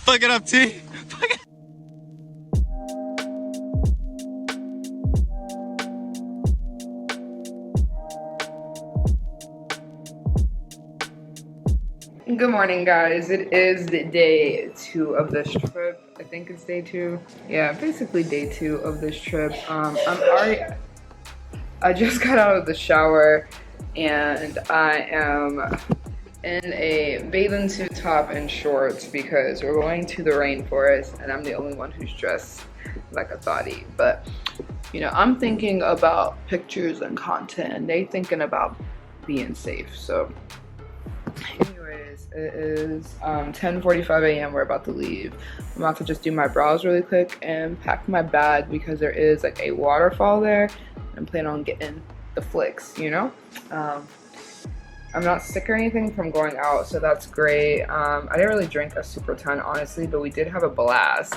Fuck it up, T. Fuck it. Good morning, guys. It is day 2 of this trip. I think it's day 2. Yeah, basically day 2 of this trip. I just got out of the shower and I am in a bathing suit top and shorts because we're going to the rainforest and I'm the only one who's dressed like a thotty. But you know, I'm thinking about pictures and content and they thinking about being safe. So anyways, it is 10:45 a.m. We're about to leave. I'm about to just do my brows really quick and pack my bag because there is like a waterfall there. I'm planning on getting the flicks, you know? I'm not sick or anything from going out, so that's great. I didn't really drink a super ton, honestly, but we did have a blast.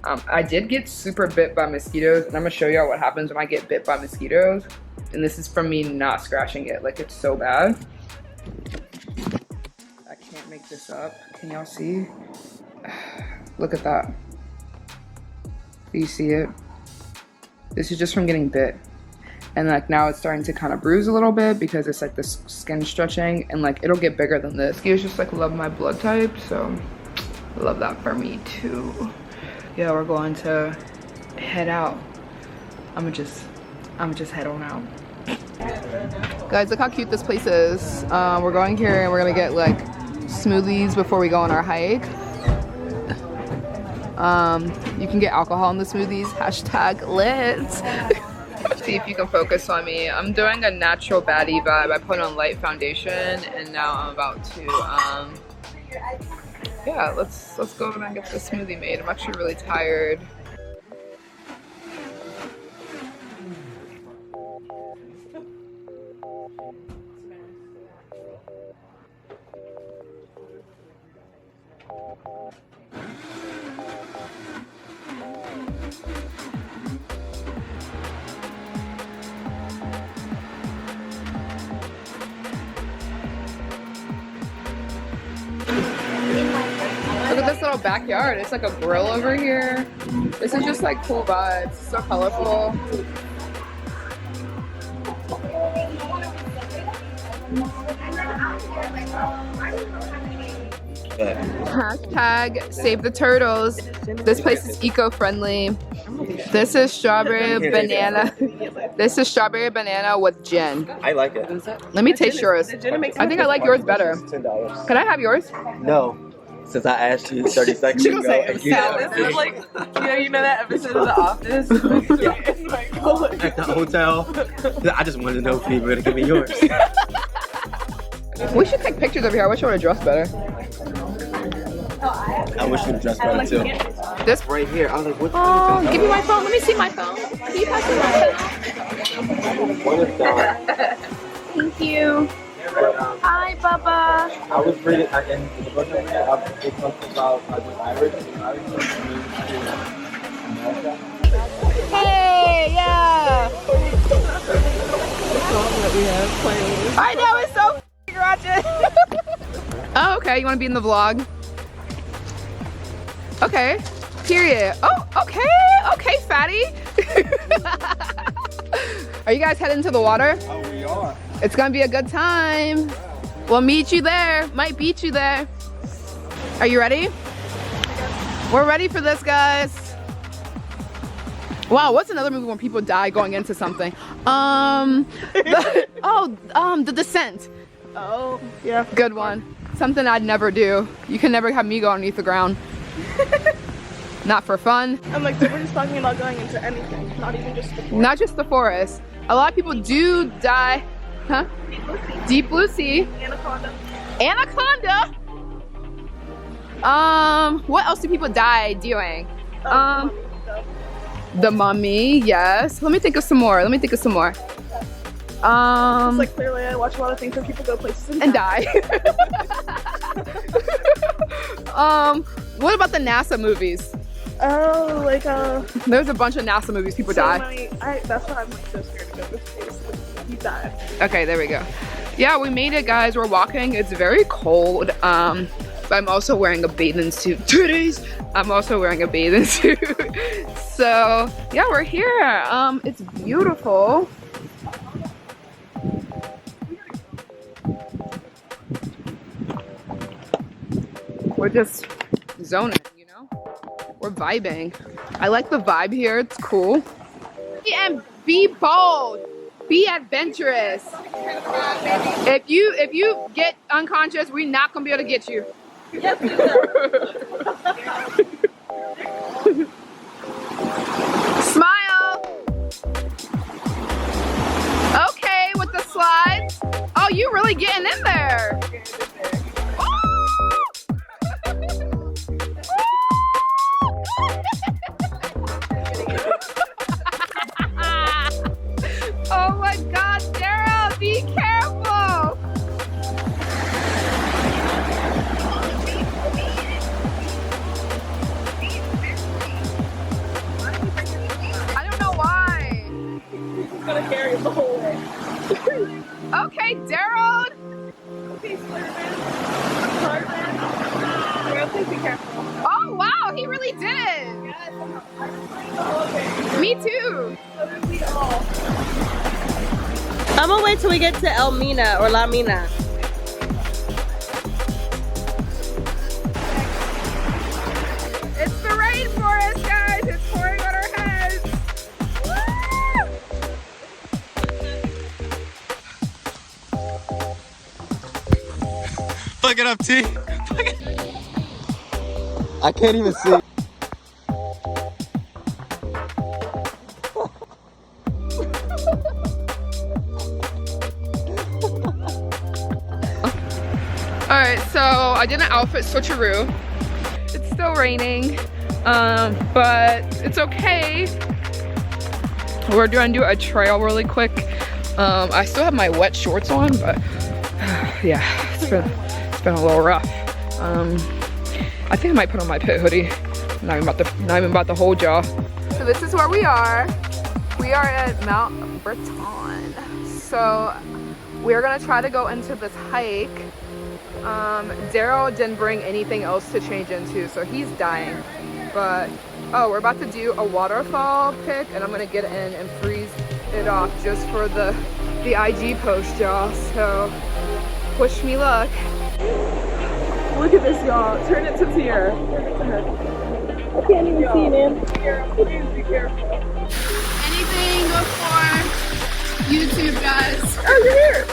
I did get super bit by mosquitoes, and I'm gonna show y'all what happens when I get bit by mosquitoes. And this is from me not scratching it, like it's so bad. I can't make this up. Can y'all see? Look at that. Do you see it? This is just from getting bit. And like now it's starting to kind of bruise a little bit because it's like this skin stretching and like it'll get bigger than this. You just like love my blood type, so I love that for me too. Yeah, we're going to head out. I'm gonna just head on out. Guys, look how cute this place is. We're going here and we're gonna get like smoothies before we go on our hike. You can get alcohol in the smoothies. Hashtag lit. See if you can focus on me. I'm doing a natural baddie vibe. I put on light foundation and now I'm about to yeah, let's go over and get this smoothie made. I'm actually really tired. Look at this little backyard. It's like a grill over here. This is just like cool vibes. It's so colorful. Hashtag save the turtles. This place is eco-friendly. This is strawberry banana. This is strawberry banana with gin. I like it. Let me taste yours. I think I like yours better. $10. Can I have yours? No. Since I asked you 30 seconds ago. This is like, you know that episode of The Office? At the hotel. I just wanted to know if you were going to give me yours. We should take pictures over here. I wish I would have dressed better. I wish you would dress better too. This Right here. I was like, what? Oh, give me my phone. Let me see my phone. Can you pass me my phone? What is that? Thank you. Hi, Bubba. I was reading, in the book I read, it talks about the Irish. Hey, yeah. I know, it's so ratchet. Oh, okay. You want to be in the vlog? Okay. Period. Oh, okay. Okay, fatty. Are you guys heading to the water? Oh, we are. It's gonna be a good time. We'll meet you there. Might beat you there. Are you ready? We're ready for this, guys. Wow, what's another movie when people die going into something? The Descent. Oh, yeah. Good one. Something I'd never do. You can never have me go underneath the ground. Not for fun. I'm like, so we're just talking about going into anything, not even just the forest. Not just the forest. A lot of people do die. Huh? Deep blue sea. Anaconda. Anaconda? What else do people die doing? The Mummy, yes. Let me think of some more. It's like clearly I watch a lot of things where people go places and die. What about the NASA movies? Oh, like There's a bunch of NASA movies people die. That's why I'm like so scared to go to space. You die. Okay, there we go. Yeah, we made it, guys. We're walking. It's very cold. But But I'm also wearing a bathing suit. Titties! I'm also wearing a bathing suit. So yeah, we're here. It's beautiful. We're just zoning, you know? We're vibing. I like the vibe here, it's cool. And be bold, be adventurous. If you get unconscious, we're not gonna be able to get you. Yes, we will. Smile. Okay, with the slides. Oh, you really getting in there. Oh my God, Daryl, be careful! I don't know why. He's gonna carry it the whole way. Okay, Daryl. Okay, Spider-Man. Daryl, please be careful. Oh wow, he really did it. Yes, I'm Me too. So did we all. I'm gonna wait till we get to El Mina or La Mina. It's the rainforest, guys. It's pouring on our heads. Woo! Fuck it up, T. I can't even see. Alright, so I did an outfit switcheroo. It's still raining, but it's okay. We're gonna do a trail really quick. I still have my wet shorts on, but yeah, it's been a little rough. I think I might put on my pit hoodie. Not even about to hold y'all. So this is where we are. We are at Mount Breton. So we're gonna try to go into this hike. Daryl didn't bring anything else to change into, so he's dying. But oh, we're about to do a waterfall pic, and I'm gonna get in and freeze it off just for the IG post, y'all. So wish me luck. Look at this, y'all. Turn it to Tierra. Turn it to her. I can't even see, man. Tierra, please be careful. Anything before YouTube, guys. Oh, you're here.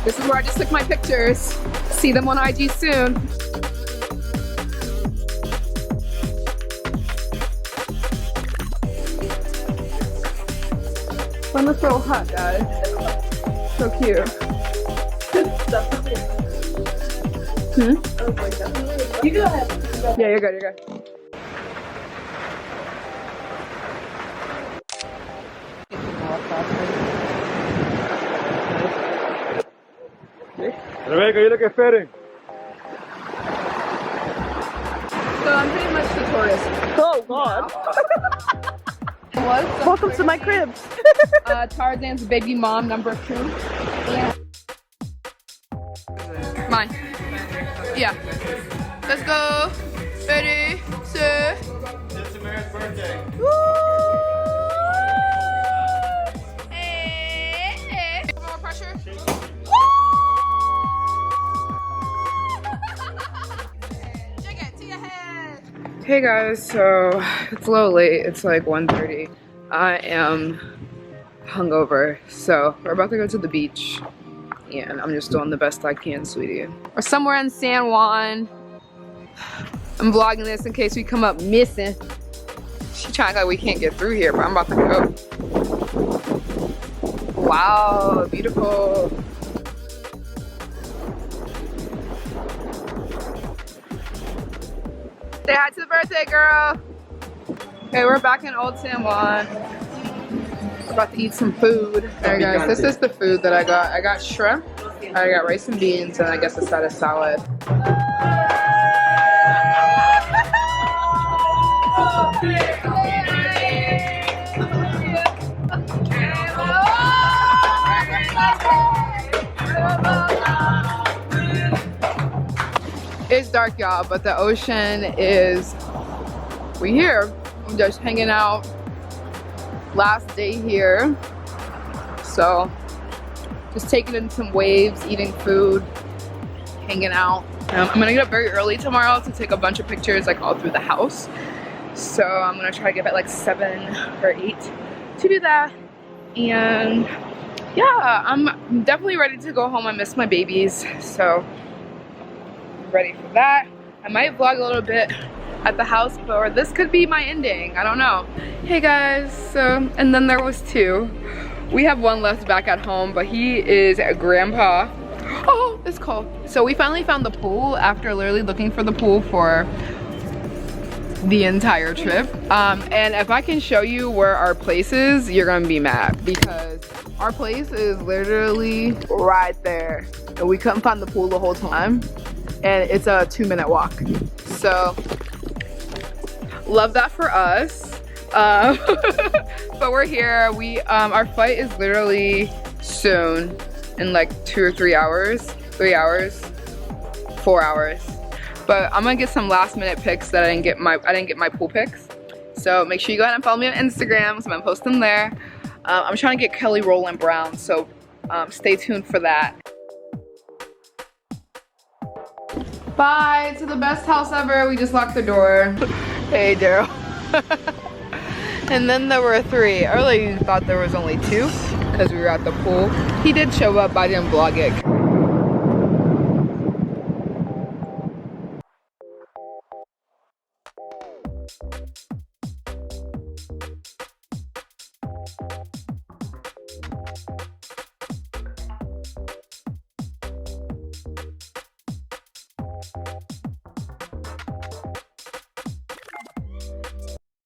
This is where I just took my pictures. See them on IG soon. Fun to throw hot, guys. So cute. You go ahead. Yeah, you're good, you're good. Rebecca, you look at fitting. So I'm pretty much the tourist. Oh God. Welcome to my crib. Tarzan's baby mom, number 2. Yeah. Mine. Yeah. Let's go. Ready, set. It's Samara's birthday. Woo! Hey. More pressure. Shake it to your head. Hey guys, so it's a little late. It's like 1:30. I am hungover, so we're about to go to the beach. And I'm just doing the best I can, sweetie. We're somewhere in San Juan. I'm vlogging this in case we come up missing. She trying to act like we can't get through here, but I'm about to go. Wow, beautiful. Say hi to the birthday girl. Okay, we're back in Old San Juan. We're about to eat some food. Alright guys, this is the food that I got. I got shrimp, I got rice and beans, and I guess a side of salad. It's dark, y'all, but the ocean is, we here. I'm just hanging out. Last day here. So, just taking in some waves, eating food, hanging out. I'm gonna get up very early tomorrow to take a bunch of pictures like all through the house. So I'm gonna try to get up at like 7 or 8 to do that. And yeah, I'm definitely ready to go home. I miss my babies, so I'm ready for that. I might vlog a little bit at the house, or this could be my ending, I don't know. Hey guys, so, and then there was 2. We have 1 left back at home, but he is a grandpa. Oh, it's cold. So we finally found the pool after literally looking for the pool for the entire trip. And if I can show you where our place is, you're gonna be mad because our place is literally right there. And we couldn't find the pool the whole time. And it's a 2-minute walk. So, love that for us. But we're here. Our flight is literally soon. In like 2 or 3 hours, 3 hours, 4 hours. But I'm gonna get some last minute pics that I didn't get my pool pics. So make sure you go ahead and follow me on Instagram, so I'm gonna post them there. I'm trying to get Kelly Rowland Brown, so stay tuned for that. Bye to the best house ever. We just locked the door. Hey, Daryl. And then there were 3. I really thought there was only 2 because we were at the pool. He did show up, but I didn't vlog it.